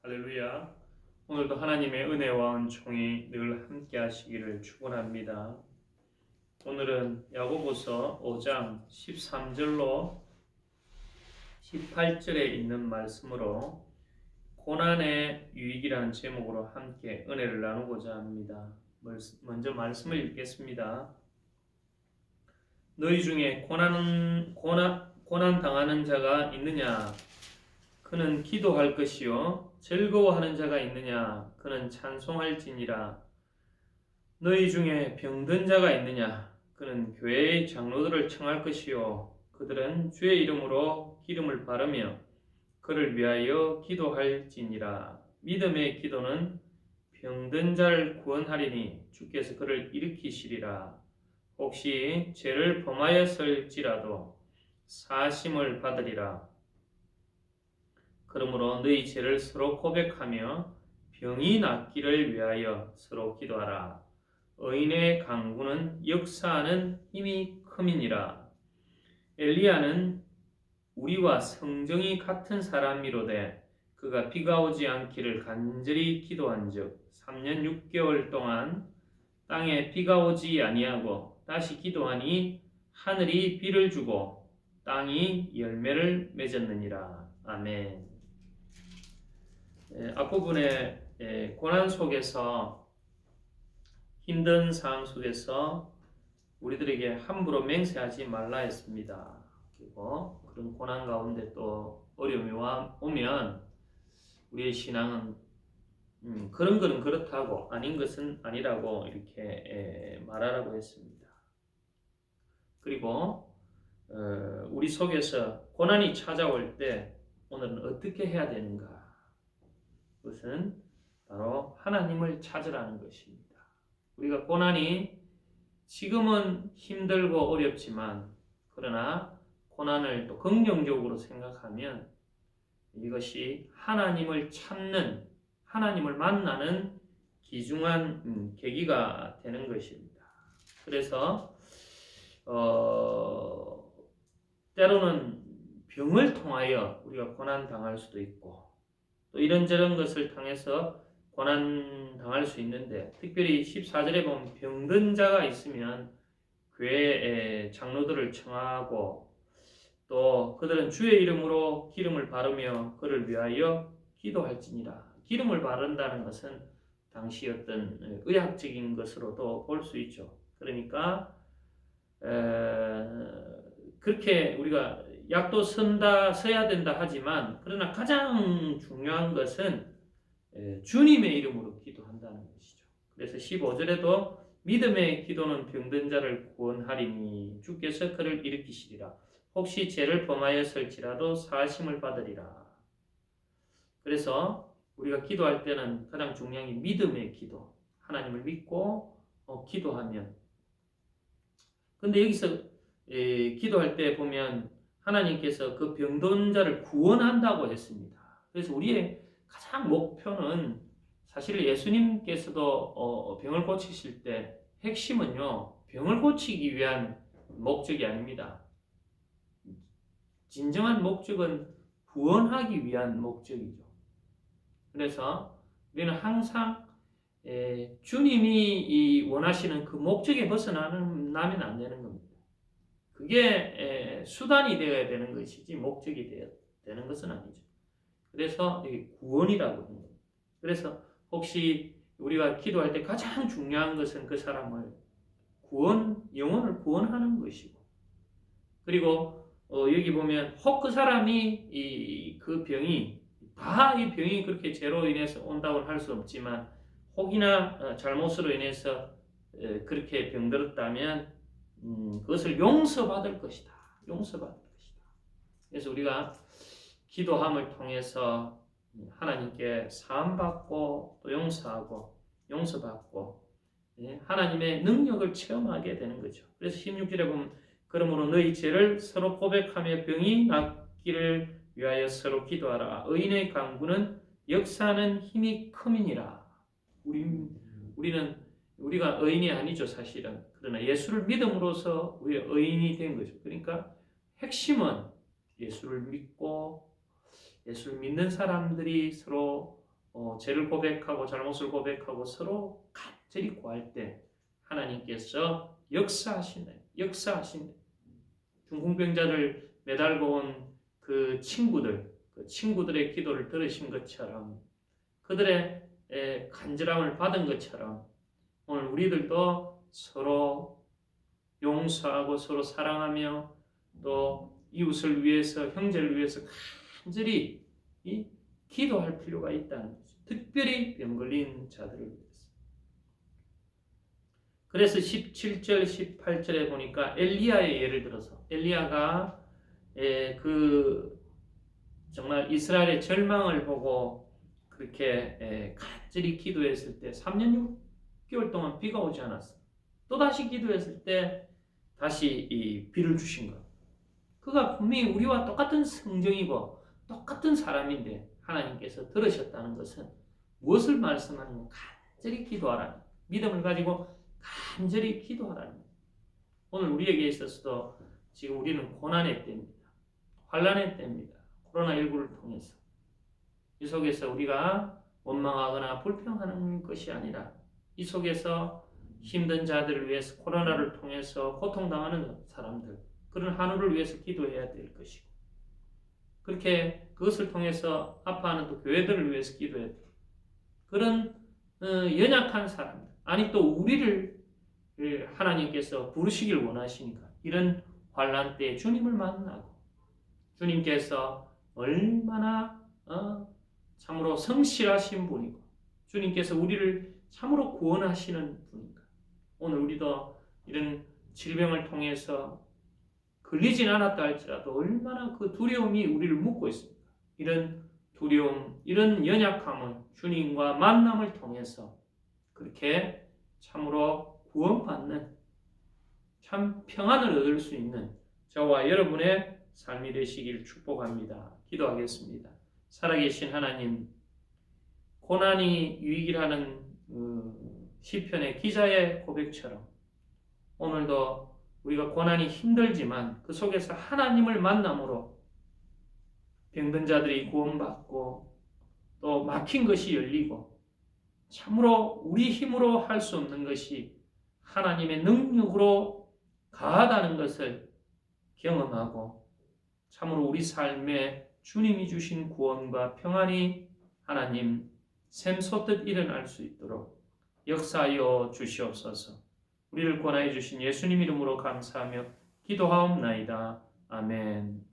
할렐루야. 오늘도 하나님의 은혜와 은총이 늘 함께 하시기를 축원합니다. 오늘은 야고보서 5장 13절로 18절에 있는 말씀으로 고난의 유익이라는 제목으로 함께 은혜를 나누고자 합니다. 먼저 말씀을 읽겠습니다. 너희 중에 고난 당하는 자가 있느냐? 그는 기도할 것이요 즐거워하는 자가 있느냐? 그는 찬송할지니라. 너희 중에 병든 자가 있느냐? 그는 교회의 장로들을 청할 것이요 그들은 주의 이름으로 기름을 바르며 그를 위하여 기도할지니라. 믿음의 기도는 병든 자를 구원하리니 주께서 그를 일으키시리라. 혹시 죄를 범하였을지라도 사심을 받으리라. 그러므로 너희 죄를 서로 고백하며 병이 낫기를 위하여 서로 기도하라. 의인의 간구는 역사하는 힘이 큼이니라. 엘리야는 우리와 성정이 같은 사람이로되 그가 비가 오지 않기를 간절히 기도한즉 3년 6개월 동안 땅에 비가 오지 아니하고 다시 기도하니 하늘이 비를 주고 땅이 열매를 맺었느니라. 아멘. 앞부분에 고난 속에서 힘든 상황 속에서 우리들에게 함부로 맹세하지 말라 했습니다. 그리고 그런 고난 가운데 또 어려움이 오면 우리의 신앙은 그런 것은 그렇다고 아닌 것은 아니라고 이렇게 말하라고 했습니다. 그리고 우리 속에서 고난이 찾아올 때 오늘은 어떻게 해야 되는가? 그것은 바로 하나님을 찾으라는 것입니다. 우리가 고난이 지금은 힘들고 어렵지만 그러나 고난을 또 긍정적으로 생각하면 이것이 하나님을 찾는, 하나님을 만나는 귀중한 계기가 되는 것입니다. 그래서 때로는 병을 통하여 우리가 고난 당할 수도 있고 또 이런저런 것을 통해서 고난 당할 수 있는데 특별히 14절에 보면 병든 자가 있으면 교회의 장로들을 청하고 또 그들은 주의 이름으로 기름을 바르며 그를 위하여 기도할지니라. 기름을 바른다는 것은 당시 어떤 의학적인 것으로도 볼 수 있죠. 그러니까 그렇게 우리가 약도 써야 된다 하지만 그러나 가장 중요한 것은 주님의 이름으로 기도한다는 것이죠. 그래서 15절에도 믿음의 기도는 병든 자를 구원하리니 주께서 그를 일으키시리라. 혹시 죄를 범하였을지라도 사하심을 받으리라. 그래서 우리가 기도할 때는 가장 중요한 게 믿음의 기도. 하나님을 믿고 기도하면. 근데 여기서 기도할 때 보면 하나님께서 그 병든 자를 구원한다고 했습니다. 그래서 우리의 가장 목표는 사실 예수님께서도 병을 고치실 때 핵심은요, 병을 고치기 위한 목적이 아닙니다. 진정한 목적은 구원하기 위한 목적이죠. 그래서 우리는 항상 주님이 원하시는 그 목적에 벗어나면 안 되는 겁니다. 그게 수단이 되어야 되는 것이지 목적이 되는 것은 아니죠. 그래서 구원이라고 하는 겁니다. 그래서 혹시 우리가 기도할 때 가장 중요한 것은 그 사람을 영혼을 구원하는 것이고, 그리고 여기 보면 혹 그 사람이 그 병이 다 이 병이 그렇게 죄로 인해서 온다고 할 수 없지만 혹이나 잘못으로 인해서 그렇게 병들었다면 그것을 용서받을 것이다. 용서받을 것이다. 그래서 우리가 기도함을 통해서 하나님께 사함받고 또 용서받고 하나님의 능력을 체험하게 되는 거죠. 그래서 16절에 보면 그러므로 너희 죄를 서로 고백하며 병이 낫기를 위하여 서로 기도하라. 의인의 간구는 역사하는 힘이 큼이니라. 우리가 의인이 아니죠, 사실은. 그러나 예수를 믿음으로써 우리가 의인이 된 거죠. 그러니까 핵심은 예수를 믿고 예수를 믿는 사람들이 서로 죄를 고백하고 잘못을 고백하고 서로 간절히 구할 때 하나님께서 역사하시네. 중풍병자를 매달고 온 그 친구들의 기도를 들으신 것처럼 그들의 간절함을 받은 것처럼 오늘 우리들도 서로 용서하고 서로 사랑하며 또 이웃을 위해서 형제를 위해서 간절히 기도할 필요가 있다는 거죠. 특별히 병 걸린 자들을 위해서. 그래서 17절, 18절에 보니까 엘리야의 예를 들어서 엘리야가 정말 이스라엘의 절망을 보고 그렇게 간절히 기도했을 때 3년 6개월 동안 비가 오지 않았어. 또다시 기도했을 때 다시 이 비를 주신 것. 그가 분명히 우리와 똑같은 성정이고 똑같은 사람인데 하나님께서 들으셨다는 것은 무엇을 말씀하는 가 간절히 기도하라는 믿음을 가지고 간절히 기도하라는 거예요. 오늘 우리에게 있어서도 지금 우리는 고난의 때입니다. 환난의 때입니다. 코로나19를 통해서 이 속에서 우리가 원망하거나 불평하는 것이 아니라 이 속에서 힘든 자들을 위해서 코로나를 통해서 고통당하는 사람들 그런 한우를 위해서 기도해야 될 것이고 그렇게 그것을 통해서 아파하는 또 교회들을 위해서 기도해야 돼요. 그런 연약한 사람들 아니 또 우리를 하나님께서 부르시길 원하시니까 이런 환난 때에 주님을 만나고 주님께서 얼마나 참으로 성실하신 분이고 주님께서 우리를 참으로 구원하시는 분인가. 오늘 우리도 이런 질병을 통해서 걸리진 않았다 할지라도 얼마나 그 두려움이 우리를 묶고 있습니까? 이런 두려움, 이런 연약함은 주님과 만남을 통해서 그렇게 참으로 구원받는 참 평안을 얻을 수 있는 저와 여러분의 삶이 되시길 축복합니다. 기도하겠습니다. 살아계신 하나님, 고난이 유익이라는 시편의 기자의 고백처럼 오늘도 우리가 고난이 힘들지만 그 속에서 하나님을 만남으로 병든 자들이 구원받고 또 막힌 것이 열리고 참으로 우리 힘으로 할 수 없는 것이 하나님의 능력으로 가하다는 것을 경험하고 참으로 우리 삶에 주님이 주신 구원과 평안이 하나님 샘솟듯 일어날 수 있도록 역사하여 주시옵소서. 우리를 권하여 주신 예수님 이름으로 감사하며 기도하옵나이다. 아멘.